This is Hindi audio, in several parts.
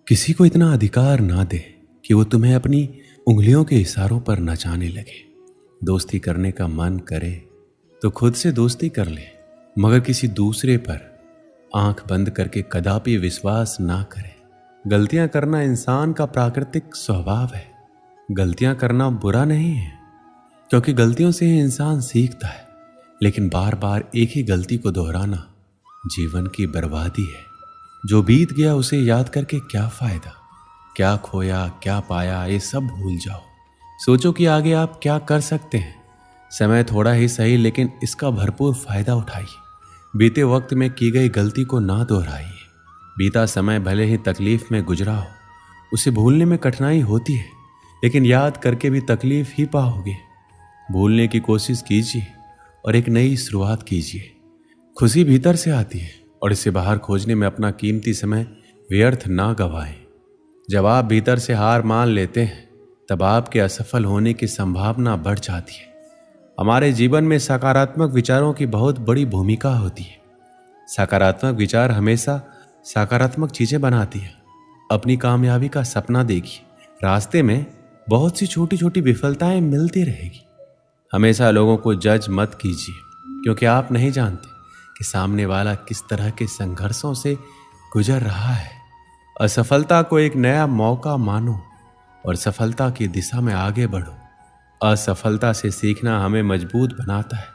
किसी को इतना अधिकार ना दे कि वो तुम्हें अपनी उंगलियों के इशारों पर नचाने लगे। दोस्ती करने का मन करे तो खुद से दोस्ती कर ले, मगर किसी दूसरे पर आंख बंद करके कदापि विश्वास ना करे। गलतियां करना इंसान का प्राकृतिक स्वभाव है। गलतियां करना बुरा नहीं है, क्योंकि गलतियों से ही इंसान सीखता है। लेकिन बार बार एक ही गलती को दोहराना जीवन की बर्बादी है। जो बीत गया उसे याद करके क्या फायदा। क्या खोया क्या पाया ये सब भूल जाओ। सोचो कि आगे आप क्या कर सकते हैं। समय थोड़ा ही सही, लेकिन इसका भरपूर फायदा उठाइए। बीते वक्त में की गई गलती को ना दोहराइए। बीता समय भले ही तकलीफ में गुजरा हो, उसे भूलने में कठिनाई होती है, लेकिन याद करके भी तकलीफ ही पाओगे। भूलने की कोशिश कीजिए और एक नई शुरुआत कीजिए। खुशी भीतर से आती है और इसे बाहर खोजने में अपना कीमती समय व्यर्थ ना गवाएं। जब आप भीतर से हार मान लेते हैं, तब आपके असफल होने की संभावना बढ़ जाती है। हमारे जीवन में सकारात्मक विचारों की बहुत बड़ी भूमिका होती है। सकारात्मक विचार हमेशा सकारात्मक चीजें बनाती है। अपनी कामयाबी का सपना देखिए। रास्ते में बहुत सी छोटी छोटी विफलताएं मिलती रहेगी। हमेशा लोगों को जज मत कीजिए, क्योंकि आप नहीं जानते कि सामने वाला किस तरह के संघर्षों से गुजर रहा है। असफलता को एक नया मौका मानो और सफलता की दिशा में आगे बढ़ो। असफलता से सीखना हमें मजबूत बनाता है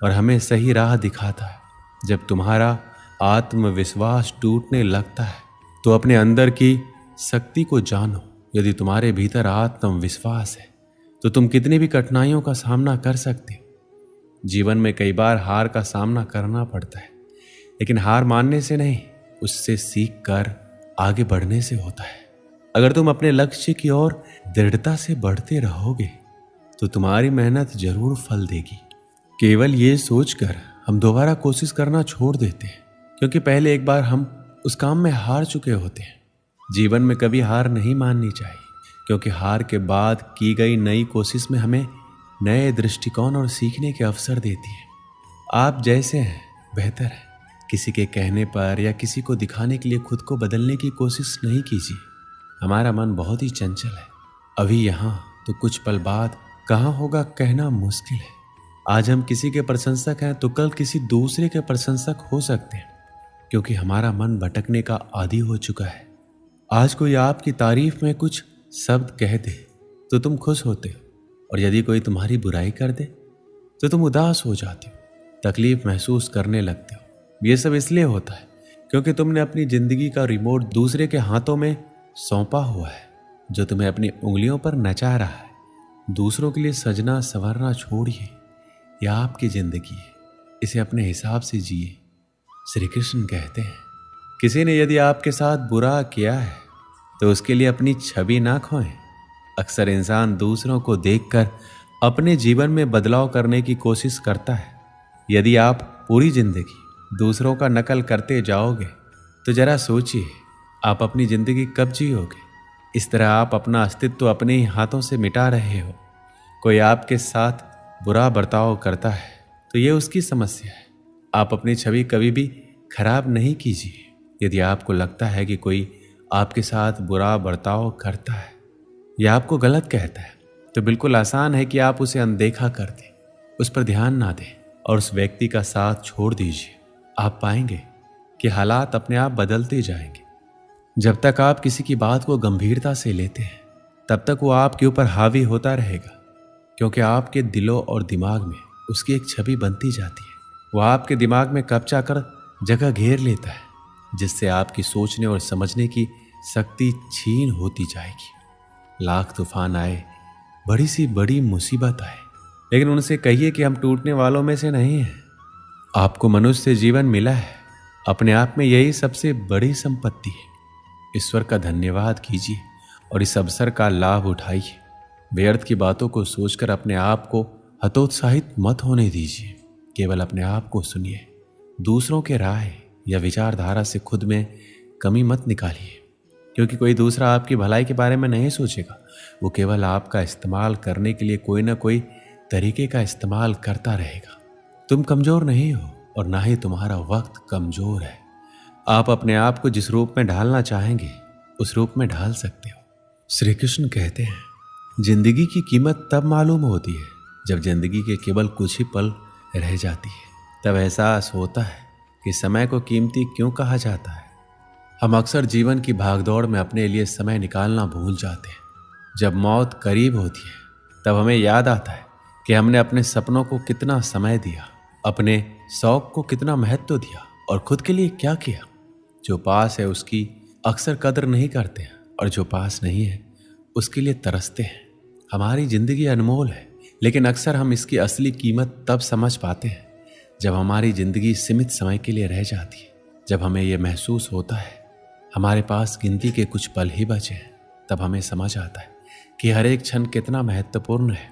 और हमें सही राह दिखाता है। जब तुम्हारा आत्मविश्वास टूटने लगता है, तो अपने अंदर की शक्ति को जानो। यदि तुम्हारे भीतर आत्मविश्वास है, तो तुम कितनी भी कठिनाइयों का सामना कर सकते हो। जीवन में कई बार हार का सामना करना पड़ता है, लेकिन हार मानने से नहीं, उससे सीख कर आगे बढ़ने से होता है। अगर तुम अपने लक्ष्य की ओर दृढ़ता से बढ़ते रहोगे, तो तुम्हारी मेहनत जरूर फल देगी। केवल ये सोचकर हम दोबारा कोशिश करना छोड़ देते हैं, क्योंकि पहले एक बार हम उस काम में हार चुके होते हैं। जीवन में कभी हार नहीं माननी चाहिए, क्योंकि हार के बाद की गई नई कोशिश में हमें नए दृष्टिकोण और सीखने के अवसर देती है। आप जैसे हैं बेहतर है। किसी के कहने पर या किसी को दिखाने के लिए खुद को बदलने की कोशिश नहीं कीजिए। हमारा मन बहुत ही चंचल है। अभी यहाँ तो कुछ पल बाद कहाँ होगा कहना मुश्किल है। आज हम किसी के प्रशंसक हैं तो कल किसी दूसरे के प्रशंसक हो सकते हैं, क्योंकि हमारा मन भटकने का आदी हो चुका है। आज कोई आपकी तारीफ में कुछ शब्द कह दे तो तुम खुश होते हो, और यदि कोई तुम्हारी बुराई कर दे तो तुम उदास हो जाते हो, तकलीफ महसूस करने लगते हो। ये सब इसलिए होता है क्योंकि तुमने अपनी जिंदगी का रिमोट दूसरे के हाथों में सौंपा हुआ है, जो तुम्हें अपनी उंगलियों पर नचा रहा है। दूसरों के लिए सजना संवरना छोड़िए। यह आपकी जिंदगी है, इसे अपने हिसाब से जिए। श्री कृष्ण कहते हैं, किसी ने यदि आपके साथ बुरा किया है तो उसके लिए अपनी छवि ना खोएं। अक्सर इंसान दूसरों को देखकर अपने जीवन में बदलाव करने की कोशिश करता है। यदि आप पूरी जिंदगी दूसरों का नकल करते जाओगे, तो जरा सोचिए आप अपनी जिंदगी कब जियोगे। इस तरह आप अपना अस्तित्व अपने ही हाथों से मिटा रहे हो। कोई आपके साथ बुरा बर्ताव करता है तो ये उसकी समस्या है। आप अपनी छवि कभी भी खराब नहीं कीजिए। यदि आपको लगता है कि कोई आपके साथ बुरा बर्ताव करता है या आपको गलत कहता है, तो बिल्कुल आसान है कि आप उसे अनदेखा कर दें, उस पर ध्यान ना दें और उस व्यक्ति का साथ छोड़ दीजिए। आप पाएंगे कि हालात अपने आप बदलते जाएंगे। जब तक आप किसी की बात को गंभीरता से लेते हैं, तब तक वो आपके ऊपर हावी होता रहेगा, क्योंकि आपके दिलों और दिमाग में उसकी एक छवि बनती जाती है। वो आपके दिमाग में कब्जा कर जगह घेर लेता है, जिससे आपकी सोचने और समझने की शक्ति छीन होती जाएगी। लाख तूफान आए, बड़ी सी बड़ी मुसीबत आए, लेकिन उनसे कहिए कि हम टूटने वालों में से नहीं हैं। आपको मनुष्य से जीवन मिला है, अपने आप में यही सबसे बड़ी संपत्ति है। ईश्वर का धन्यवाद कीजिए और इस अवसर का लाभ उठाइए। व्यर्थ की बातों को सोचकर अपने आप को हतोत्साहित मत होने दीजिए। केवल अपने आप को सुनिए। दूसरों के राय या विचारधारा से खुद में कमी मत निकालिए, क्योंकि कोई दूसरा आपकी भलाई के बारे में नहीं सोचेगा। वो केवल आपका इस्तेमाल करने के लिए कोई ना कोई तरीके का इस्तेमाल करता रहेगा। तुम कमजोर नहीं हो और ना ही तुम्हारा वक्त कमजोर है। आप अपने आप को जिस रूप में ढालना चाहेंगे, उस रूप में ढाल सकते हो। श्री कृष्ण कहते हैं जिंदगी की कीमत तब मालूम होती है जब जिंदगी के केवल कुछ ही पल रह जाती है। तब एहसास होता है कि समय को कीमती क्यों कहा जाता है। हम अक्सर जीवन की भागदौड़ में अपने लिए समय निकालना भूल जाते हैं। जब मौत करीब होती है तब हमें याद आता है कि हमने अपने सपनों को कितना समय दिया, अपने शौक को कितना महत्व दिया और खुद के लिए क्या किया। जो पास है उसकी अक्सर कदर नहीं करते हैं और जो पास नहीं है उसके लिए तरसते हैं। हमारी जिंदगी अनमोल है, लेकिन अक्सर हम इसकी असली कीमत तब समझ पाते हैं जब हमारी जिंदगी सीमित समय के लिए रह जाती है। जब हमें यह महसूस होता है हमारे पास गिनती के कुछ पल ही बचे हैं, तब हमें समझ आता है कि हर एक क्षण कितना महत्वपूर्ण है।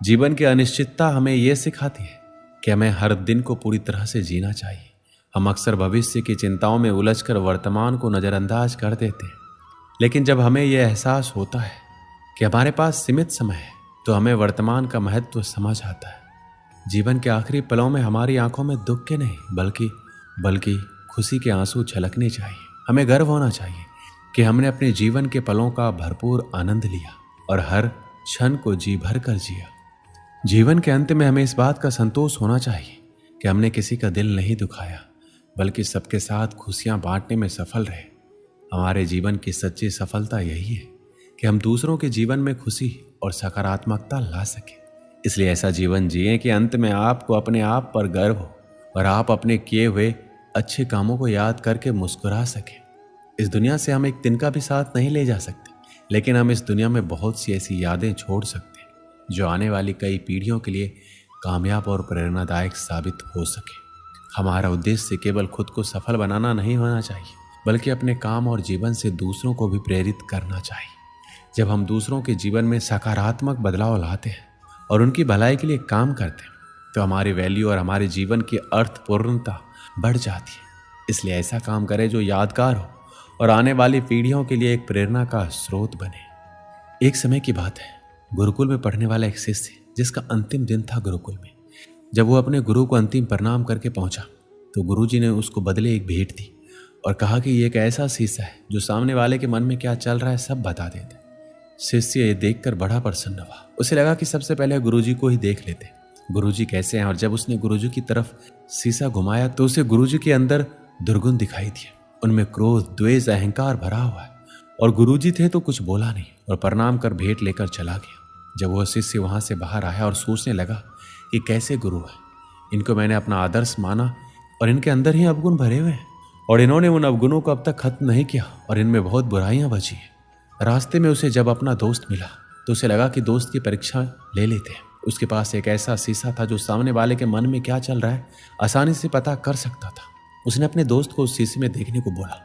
जीवन की अनिश्चितता हमें यह सिखाती है कि हमें हर दिन को पूरी तरह से जीना चाहिए। हम अक्सर भविष्य की चिंताओं में उलझकर वर्तमान को नजरअंदाज कर देते हैं, लेकिन जब हमें यह एहसास होता है कि हमारे पास सीमित समय है तो हमें वर्तमान का महत्व समझ आता है। जीवन के आखिरी पलों में हमारी आंखों में दुख के नहीं बल्कि खुशी के आंसू छलकने चाहिए। हमें गर्व होना चाहिए कि हमने अपने जीवन के पलों का भरपूर आनंद लिया और हर क्षण को जी भर कर जिया। जीवन के अंत में हमें इस बात का संतोष होना चाहिए कि हमने किसी का दिल नहीं दुखाया, बल्कि सबके साथ खुशियां बांटने में सफल रहे। हमारे जीवन की सच्ची सफलता यही है कि हम दूसरों के जीवन में खुशी और सकारात्मकता ला सकें। इसलिए ऐसा जीवन जिएं कि अंत में आपको अपने आप पर गर्व हो और आप अपने किए हुए अच्छे कामों को याद करके मुस्कुरा सकें। इस दुनिया से हम एक तिनका भी साथ नहीं ले जा सकते, लेकिन हम इस दुनिया में बहुत सी ऐसी यादें छोड़ सकते हैं जो आने वाली कई पीढ़ियों के लिए कामयाब और प्रेरणादायक साबित हो सके। हमारा उद्देश्य केवल खुद को सफल बनाना नहीं होना चाहिए, बल्कि अपने काम और जीवन से दूसरों को भी प्रेरित करना चाहिए। जब हम दूसरों के जीवन में सकारात्मक बदलाव लाते हैं और उनकी भलाई के लिए काम करते हैं तो हमारी वैल्यू और हमारे जीवन की अर्थपूर्णता बढ़ जाती है। इसलिए ऐसा काम करें जो यादगार हो और आने वाली पीढ़ियों के लिए एक प्रेरणा का स्रोत बने। एक समय की बात है, गुरुकुल में पढ़ने वाला एक शिष्य जिसका अंतिम दिन था गुरुकुल में। जब वो अपने गुरु को अंतिम प्रणाम करके पहुंचा तो गुरुजी ने उसको बदले एक भेंट दी और कहा कि ये एक ऐसा शीशा है जो सामने वाले के मन में क्या चल रहा है सब बता देता है। शिष्य ये देखकर बड़ा प्रसन्न हुआ। उसे लगा कि सबसे पहले गुरुजी को ही देख लेते, गुरुजी कैसे हैं। और जब उसने गुरुजी की तरफ शीशा घुमाया तो उसे गुरुजी के अंदर दुर्गुण दिखाई दिए। उनमें क्रोध, द्वेष, अहंकार भरा हुआ है और गुरुजी थे तो कुछ बोला नहीं और प्रणाम कर भेंट लेकर चला गया। जब वह शिष्य वहां से बाहर आया और सोचने लगा कि कैसे गुरु है, इनको मैंने अपना आदर्श माना और इनके अंदर ही अवगुण भरे हुए हैं और इन्होंने उन अवगुणों को अब तक खत्म नहीं किया और इनमें बहुत बुराइयां बची हैं। रास्ते में उसे जब अपना दोस्त मिला तो उसे लगा कि दोस्त की परीक्षा ले लेते हैं। उसके पास एक ऐसा शीशा था जो सामने वाले के मन में क्या चल रहा है आसानी से पता कर सकता था। उसने अपने दोस्त को उस शीशे में देखने को बोला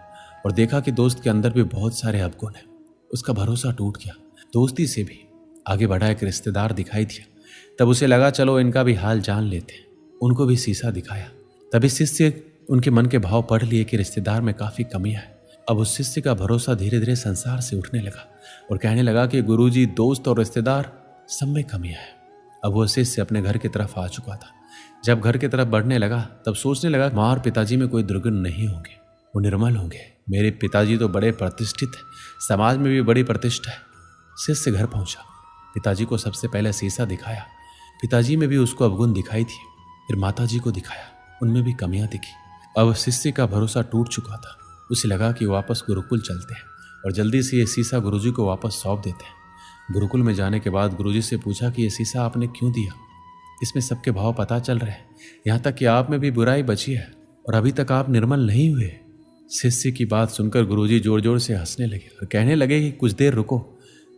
और देखा कि दोस्त के अंदर भी बहुत सारे अवगुण हैं। उसका भरोसा टूट गया। दोस्ती से भी आगे बढ़ा एक रिश्तेदार दिखाई दिया। तब उसे लगा चलो इनका भी हाल जान लेते हैं। उनको भी शीशा दिखाया। तभी शिष्य उनके मन के भाव पढ़ लिए कि रिश्तेदार में काफी कमियां है। अब उस शिष्य का भरोसा धीरे धीरे संसार से उठने लगा और कहने लगा कि गुरुजी, दोस्त और रिश्तेदार सब में कमियां है। अब वह शिष्य अपने घर की तरफ आ चुका था। जब घर की तरफ बढ़ने लगा तब सोचने लगा माँ और पिताजी में कोई दुर्गुण नहीं होंगे, वो निर्मल होंगे। मेरे पिताजी तो बड़े प्रतिष्ठित है, समाज में भी बड़ी प्रतिष्ठा है। शिष्य घर पहुंचा, पिताजी को सबसे पहले शीशा दिखाया। पिताजी में भी उसको अवगुण दिखाई थी। फिर माताजी को दिखाया, उनमें भी कमियां दिखी। अब शिष्य का भरोसा टूट चुका था। उसे लगा कि वापस गुरुकुल चलते हैं और जल्दी से ये शीशा गुरुजी को वापस सौंप देते हैं। गुरुकुल में जाने के बाद गुरुजी से पूछा कि ये शीशा आपने क्यों दिया? इसमें सबके भाव पता चल रहे हैं, यहाँ तक कि आप में भी बुराई बची है और अभी तक आप निर्मल नहीं हुए। शिष्य की बात सुनकर गुरुजी जोर जोर से हंसने लगे और कहने लगे कि कुछ देर रुको।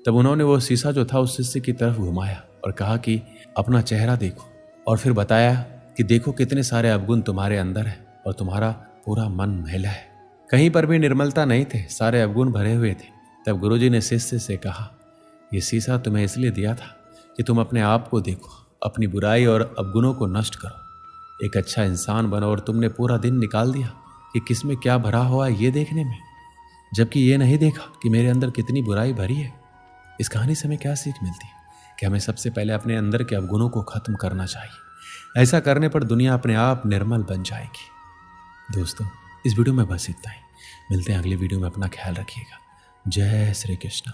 तब उन्होंने वो शीशा जो था उस शिष्य की तरफ घुमाया और कहा कि अपना चेहरा देखो और फिर बताया कि देखो कितने सारे अवगुण तुम्हारे अंदर है और तुम्हारा पूरा मन मैला है। कहीं पर भी निर्मलता नहीं थे, सारे अवगुण भरे हुए थे। तब गुरुजी ने शिष्य से कहा, ये शीशा तुम्हें इसलिए दिया था कि तुम अपने आप को देखो, अपनी बुराई और अवगुणों को नष्ट करो, एक अच्छा इंसान बनो। और तुमने पूरा दिन निकाल दिया कि किसमें क्या भरा हुआ है ये देखने में, जबकि ये नहीं देखा कि मेरे अंदर कितनी बुराई भरी है। इस कहानी से हमें क्या सीख मिलती है कि हमें सबसे पहले अपने अंदर के अवगुणों को खत्म करना चाहिए। ऐसा करने पर दुनिया अपने आप निर्मल बन जाएगी। दोस्तों, इस वीडियो में बस इतना ही। मिलते हैं अगले वीडियो में। अपना ख्याल रखिएगा। जय श्री कृष्ण।